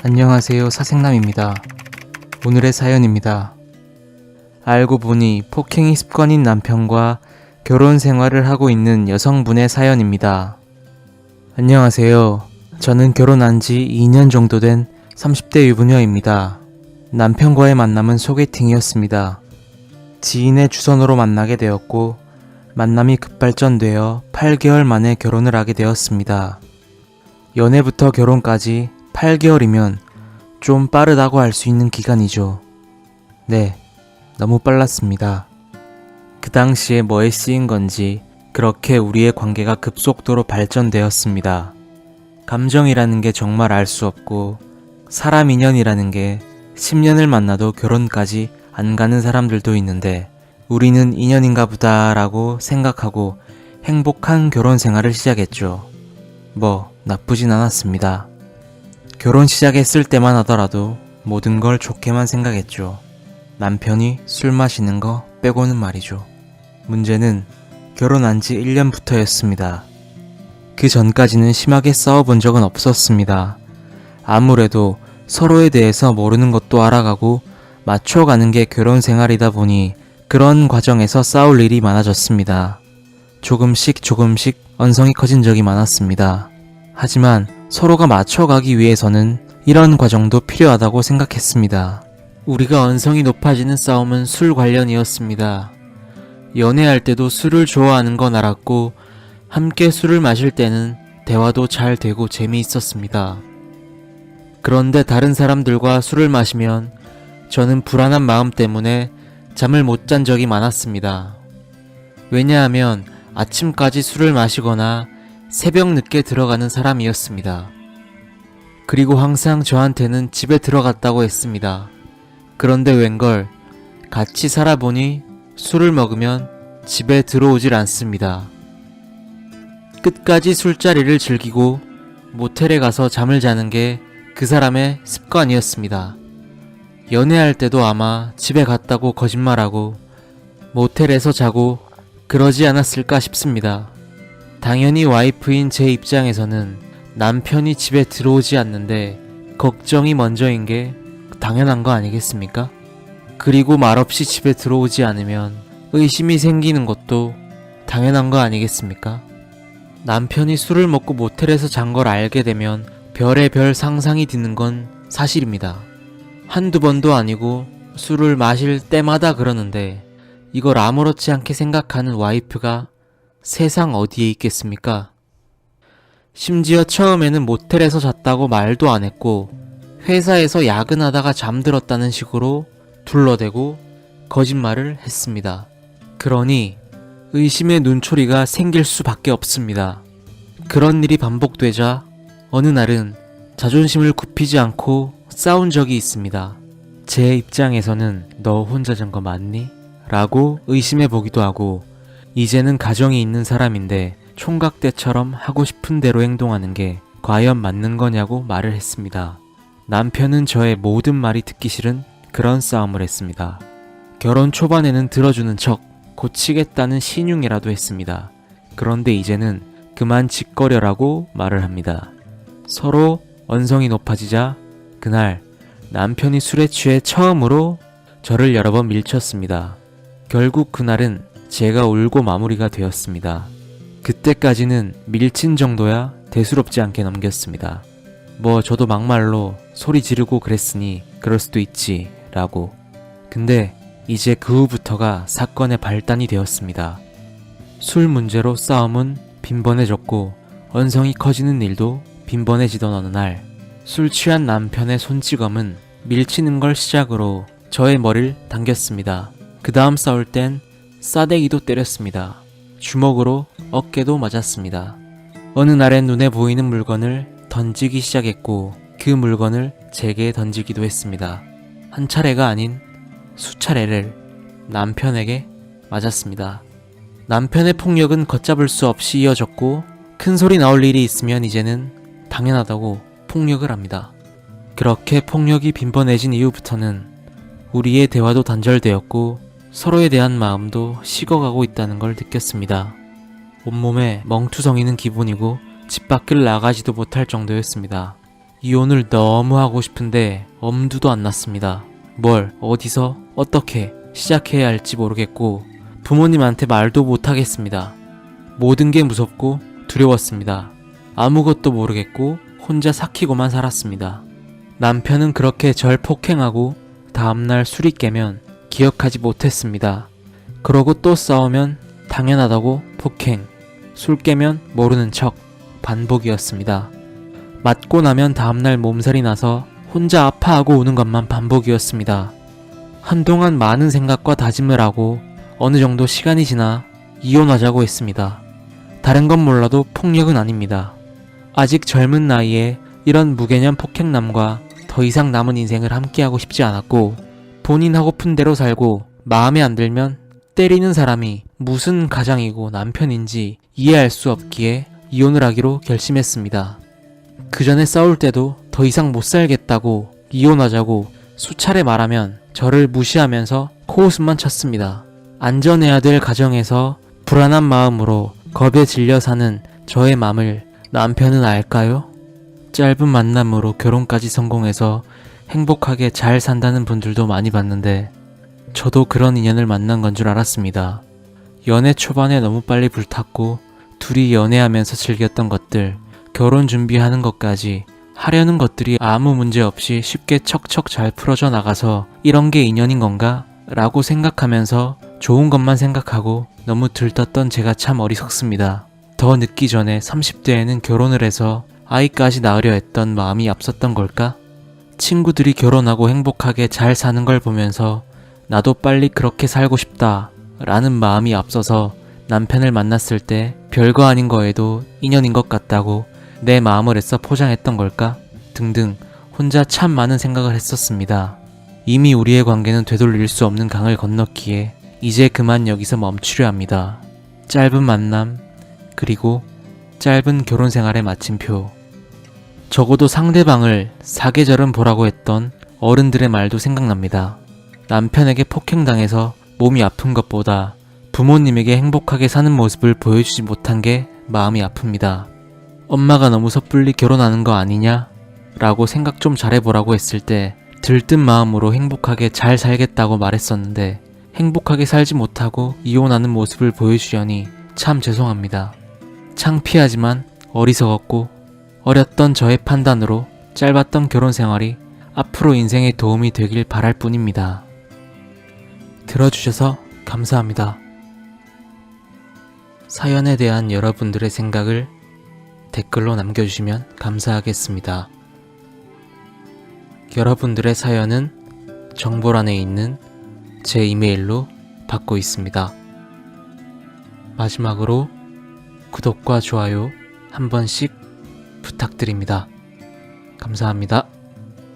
안녕하세요, 사생남입니다. 오늘의 사연입니다. 알고 보니 폭행이 습관인 남편과 결혼 생활을 하고 있는 여성분의 사연입니다. 안녕하세요. 저는 결혼한 지 2년 정도 된 30대 유부녀입니다. 남편과의 만남은 소개팅이었습니다. 지인의 주선으로 만나게 되었고 만남이 급발전되어 8개월 만에 결혼을 하게 되었습니다. 연애부터 결혼까지 8개월이면 좀 빠르다고 할 수 있는 기간이죠. 네, 너무 빨랐습니다. 그 당시에 뭐에 쓰인 건지 그렇게 우리의 관계가 급속도로 발전되었습니다. 감정이라는 게 정말 알 수 없고 사람 인연이라는 게 10년을 만나도 결혼까지 안 가는 사람들도 있는데 우리는 인연인가 보다 라고 생각하고 행복한 결혼 생활을 시작했죠. 뭐 나쁘진 않았습니다. 결혼 시작했을 때만 하더라도 모든 걸 좋게만 생각했죠. 남편이 술 마시는 거 빼고는 말이죠. 문제는 결혼한 지 1년부터였습니다. 그 전까지는 심하게 싸워본 적은 없었습니다. 아무래도 서로에 대해서 모르는 것도 알아가고 맞춰가는 게 결혼 생활이다 보니 그런 과정에서 싸울 일이 많아졌습니다. 조금씩 언성이 커진 적이 많았습니다. 하지만 서로가 맞춰가기 위해서는 이런 과정도 필요하다고 생각했습니다. 우리가 언성이 높아지는 싸움은 술 관련이었습니다. 연애할 때도 술을 좋아하는 건 알았고 함께 술을 마실 때는 대화도 잘 되고 재미있었습니다. 그런데 다른 사람들과 술을 마시면 저는 불안한 마음 때문에 잠을 못 잔 적이 많았습니다. 왜냐하면 아침까지 술을 마시거나 새벽 늦게 들어가는 사람이었습니다. 그리고 항상 저한테는 집에 들어갔다고 했습니다. 그런데 웬걸 같이 살아보니 술을 먹으면 집에 들어오질 않습니다. 끝까지 술자리를 즐기고 모텔에 가서 잠을 자는 게 그 사람의 습관이었습니다. 연애할 때도 아마 집에 갔다고 거짓말하고 모텔에서 자고 그러지 않았을까 싶습니다. 당연히 와이프인 제 입장에서는 남편이 집에 들어오지 않는데 걱정이 먼저인 게 당연한 거 아니겠습니까? 그리고 말없이 집에 들어오지 않으면 의심이 생기는 것도 당연한 거 아니겠습니까? 남편이 술을 먹고 모텔에서 잔 걸 알게 되면 별의별 상상이 드는 건 사실입니다. 한두 번도 아니고 술을 마실 때마다 그러는데 이걸 아무렇지 않게 생각하는 와이프가 세상 어디에 있겠습니까? 심지어 처음에는 모텔에서 잤다고 말도 안 했고 회사에서 야근하다가 잠들었다는 식으로 둘러대고 거짓말을 했습니다. 그러니 의심의 눈초리가 생길 수밖에 없습니다. 그런 일이 반복되자 어느 날은 자존심을 굽히지 않고 싸운 적이 있습니다. 제 입장에서는 너 혼자 잔 거 맞니? 라고 의심해 보기도 하고 이제는 가정이 있는 사람인데 총각 때처럼 하고 싶은 대로 행동하는 게 과연 맞는 거냐고 말을 했습니다. 남편은 저의 모든 말이 듣기 싫은 그런 싸움을 했습니다. 결혼 초반에는 들어주는 척 고치겠다는 신용이라도 했습니다. 그런데 이제는 그만 짓거려라고 말을 합니다. 서로 언성이 높아지자 그날 남편이 술에 취해 처음으로 저를 여러 번 밀쳤습니다. 결국 그날은 제가 울고 마무리가 되었습니다. 그때까지는 밀친 정도야 대수롭지 않게 넘겼습니다. 뭐 저도 막말로 소리 지르고 그랬으니 그럴 수도 있지 라고. 근데 이제 그 후부터가 사건의 발단이 되었습니다. 술 문제로 싸움은 빈번해졌고 언성이 커지는 일도 빈번해지던 어느 날 술 취한 남편의 손찌검은 밀치는 걸 시작으로 저의 머리를 당겼습니다. 그 다음 싸울 땐 싸대기도 때렸습니다. 주먹으로 어깨도 맞았습니다. 어느 날엔 눈에 보이는 물건을 던지기 시작했고 그 물건을 제게 던지기도 했습니다. 한 차례가 아닌 수차례를 남편에게 맞았습니다. 남편의 폭력은 걷잡을 수 없이 이어졌고 큰 소리 나올 일이 있으면 이제는 당연하다고 폭력을 합니다. 그렇게 폭력이 빈번해진 이후부터는 우리의 대화도 단절되었고 서로에 대한 마음도 식어가고 있다는 걸 느꼈습니다. 온몸에 멍투성이는 기분이고 집 밖을 나가지도 못할 정도였습니다. 이혼을 너무 하고 싶은데 엄두도 안 났습니다. 뭘, 어디서, 어떻게 시작해야 할지 모르겠고 부모님한테 말도 못하겠습니다. 모든 게 무섭고 두려웠습니다. 아무것도 모르겠고 혼자 삭히고만 살았습니다. 남편은 그렇게 절 폭행하고 다음날 술이 깨면 기억하지 못했습니다. 그러고 또 싸우면 당연하다고 폭행, 술 깨면 모르는 척, 반복이었습니다. 맞고 나면 다음날 몸살이 나서 혼자 아파하고 우는 것만 반복이었습니다. 한동안 많은 생각과 다짐을 하고 어느 정도 시간이 지나 이혼하자고 했습니다. 다른 건 몰라도 폭력은 아닙니다. 아직 젊은 나이에 이런 무개념 폭행남과 더 이상 남은 인생을 함께하고 싶지 않았고 본인 하고픈 대로 살고 마음에 안 들면 때리는 사람이 무슨 가장이고 남편인지 이해할 수 없기에 이혼을 하기로 결심했습니다. 그 전에 싸울 때도 더 이상 못 살겠다고 이혼하자고 수차례 말하면 저를 무시하면서 코웃음만 쳤습니다. 안전해야 될 가정에서 불안한 마음으로 겁에 질려 사는 저의 맘을 남편은 알까요? 짧은 만남으로 결혼까지 성공해서 행복하게 잘 산다는 분들도 많이 봤는데 저도 그런 인연을 만난 건 줄 알았습니다. 연애 초반에 너무 빨리 불탔고 둘이 연애하면서 즐겼던 것들, 결혼 준비하는 것까지 하려는 것들이 아무 문제 없이 쉽게 척척 잘 풀어져 나가서 이런 게 인연인 건가? 라고 생각하면서 좋은 것만 생각하고 너무 들떴던 제가 참 어리석습니다. 더 늦기 전에 30대에는 결혼을 해서 아이까지 낳으려 했던 마음이 앞섰던 걸까? 친구들이 결혼하고 행복하게 잘 사는 걸 보면서 나도 빨리 그렇게 살고 싶다 라는 마음이 앞서서 남편을 만났을 때 별거 아닌 거에도 인연인 것 같다고 내 마음을 애써 포장했던 걸까? 등등 혼자 참 많은 생각을 했었습니다. 이미 우리의 관계는 되돌릴 수 없는 강을 건넜기에 이제 그만 여기서 멈추려 합니다. 짧은 만남, 그리고 짧은 결혼 생활의 마침표. 적어도 상대방을 사계절은 보라고 했던 어른들의 말도 생각납니다. 남편에게 폭행당해서 몸이 아픈 것보다 부모님에게 행복하게 사는 모습을 보여주지 못한 게 마음이 아픕니다. 엄마가 너무 섣불리 결혼하는 거 아니냐? 라고 생각 좀 잘해보라고 했을 때 들뜬 마음으로 행복하게 잘 살겠다고 말했었는데 행복하게 살지 못하고 이혼하는 모습을 보여주려니 참 죄송합니다. 창피하지만 어리석었고 어렸던 저의 판단으로 짧았던 결혼 생활이 앞으로 인생에 도움이 되길 바랄 뿐입니다. 들어주셔서 감사합니다. 사연에 대한 여러분들의 생각을 댓글로 남겨주시면 감사하겠습니다. 여러분들의 사연은 정보란에 있는 제 이메일로 받고 있습니다. 마지막으로 구독과 좋아요 한 번씩 부탁드립니다. 감사합니다.